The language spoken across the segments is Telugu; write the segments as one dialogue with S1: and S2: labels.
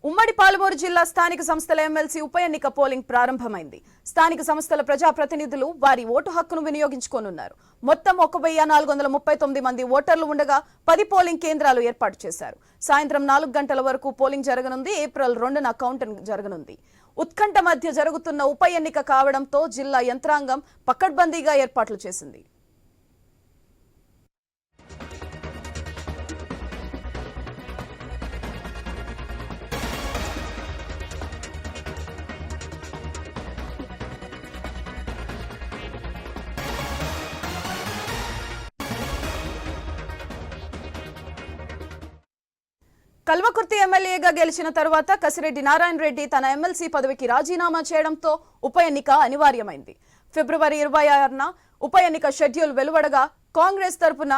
S1: ఉమ్మడి పాలమూరు జిల్లా స్థానిక సంస్థల ఎమ్మెల్సీ ఉప ఎన్నిక పోలింగ్ ప్రారంభమైంది. స్థానిక సంస్థల ప్రజాప్రతినిధులు వారి ఓటు హక్కును వినియోగించుకోనున్నారు. మొత్తం 1439 మంది ఓటర్లు ఉండగా 10 పోలింగ్ కేంద్రాలు ఏర్పాటు చేశారు. సాయంత్రం 4 గంటల వరకు పోలింగ్ జరగనుంది. ఏప్రిల్ 2న కౌంటింగ్ జరగనుంది. ఉత్కంఠ మధ్య జరుగుతున్న ఉప ఎన్నిక కావడంతో జిల్లా యంత్రాంగం పకడ్బందీగా ఏర్పాట్లు చేసింది. కల్వకుర్తి ఎమ్మెల్యేగా గెలిచిన తర్వాత కసిరెడ్డి నారాయణ రెడ్డి తన ఎమ్మెల్సీ పదవికి రాజీనామా చేయడంతో ఉప ఎన్నిక అనివార్యమైంది. ఫిబ్రవరి 26న ఉప ఎన్నిక షెడ్యూల్ వెలువడగా కాంగ్రెస్ తరపున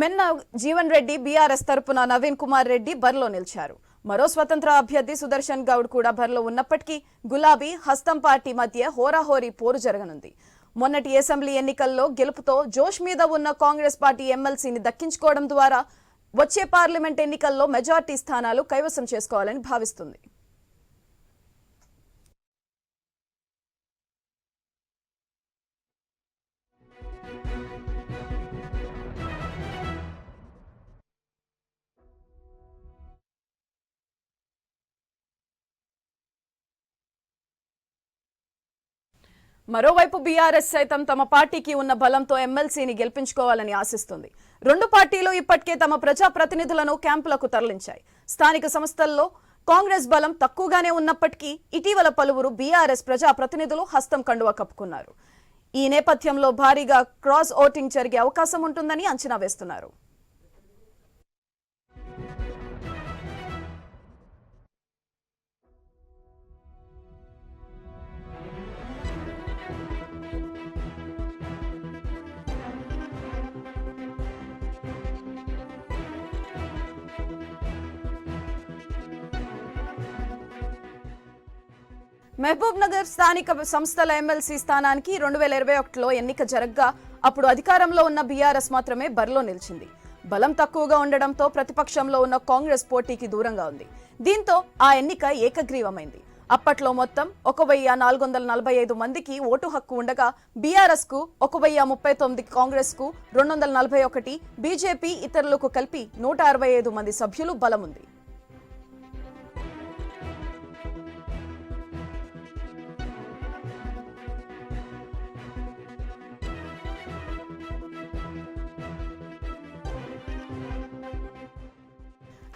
S1: మెన్న జీవన్ రెడ్డి, బీఆర్ఎస్ తరపున నవీన్ కుమార్ రెడ్డి బరిలో నిలిచారు. మరో స్వతంత్ర అభ్యర్థి సుదర్శన్ గౌడ్ కూడా బరిలో ఉన్నప్పటికీ గులాబీ, హస్తం పార్టీ మధ్య హోరాహోరీ పోరు జరగనుంది. మొన్నటి అసెంబ్లీ ఎన్నికల్లో గెలుపుతో జోష్ మీద ఉన్న కాంగ్రెస్ పార్టీ ఎమ్మెల్సీని దక్కించుకోవడం ద్వారా వచ్చే పార్లమెంట్ ఎన్నికల్లో మెజార్టీ స్థానాలు కైవసం చేసుకోవాలని భావిస్తుంది. మరోవైపు బీఆర్ఎస్ సైతం తమ పార్టీకి ఉన్న బలంతో ఎమ్మెల్సీని గెలిపించుకోవాలని ఆశిస్తుంది. రెండు పార్టీలు ఇప్పటికే తమ ప్రజాప్రతినిధులను క్యాంపులకు తరలించాయి. స్థానిక సంస్థల్లో కాంగ్రెస్ బలం తక్కువగానే ఉన్నప్పటికీ ఇటీవల పలువురు బీఆర్ఎస్ ప్రజాప్రతినిధులు హస్తం కండువా కప్పుకున్నారు. ఈ నేపథ్యంలో భారీగా క్రాస్ ఓటింగ్ జరిగే అవకాశం ఉంటుందని అంచనా వేస్తున్నారు. మహబూబ్ నగర్ స్థానిక సంస్థల ఎమ్మెల్సీ స్థానానికి 2021లో ఎన్నిక జరగ్గా అప్పుడు అధికారంలో ఉన్న బీఆర్ఎస్ మాత్రమే బరిలో నిలిచింది. బలం తక్కువగా ఉండడంతో ప్రతిపక్షంలో ఉన్న కాంగ్రెస్ పోటీకి దూరంగా ఉంది. దీంతో ఆ ఎన్నిక ఏకగ్రీవమైంది. అప్పట్లో మొత్తం 1445 మందికి ఓటు హక్కు ఉండగా బీఆర్ఎస్ కు 1039, కాంగ్రెస్ కు 241, బీజేపీ ఇతరులకు కలిపి 165 మంది సభ్యులు బలముంది.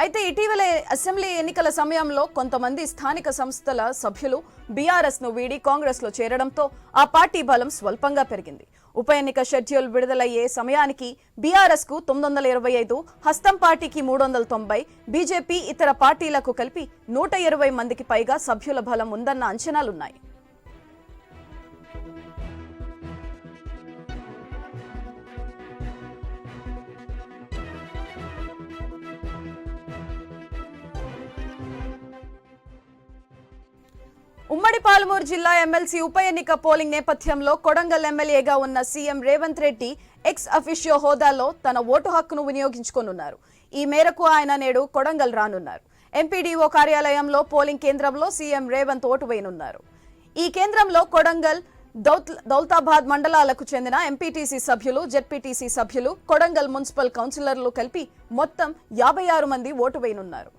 S1: అయితే ఇటీవల అసెంబ్లీ ఎన్నికల సమయంలో కొంతమంది స్థానిక సంస్థల సభ్యులు బీఆర్ఎస్ ను వీడి కాంగ్రెస్ లో చేరడంతో ఆ పార్టీ బలం స్వల్పంగా పెరిగింది. ఉప ఎన్నిక షెడ్యూల్ విడుదలయ్యే సమయానికి బీఆర్ఎస్ కు 925, హస్తం పార్టీకి 390, బీజేపీ ఇతర పార్టీలకు కలిపి 120 మందికి పైగా సభ్యుల బలం ఉందన్న అంచనాలున్నాయి. ఉమ్మడి పాలమూరు జిల్లా ఎమ్మెల్సీ ఉప ఎన్నిక పోలింగ్ నేపథ్యంలో కొడంగల్ ఎమ్మెల్యేగా ఉన్న CM Revanth Reddy ex officio హోదాలో తన ఓటు హక్కును వినియోగించుకోనున్నారు. ఈ మేరకు ఆయన నేడు కొడంగల్ రానున్నారు. ఎంపీడీఓ కార్యాలయంలో పోలింగ్ కేంద్రంలో సీఎం రేవంత్ ఓటు వేయనున్నారు. ఈ కేంద్రంలో కొడంగల్, దౌలతాబాద్ మండలాలకు చెందిన ఎంపీటీసీ సభ్యులు, జెడ్పీటీసీ సభ్యులు, కొడంగల్ మున్సిపల్ కౌన్సిలర్లు కలిపి మొత్తం 56 మంది ఓటు వేయనున్నారు.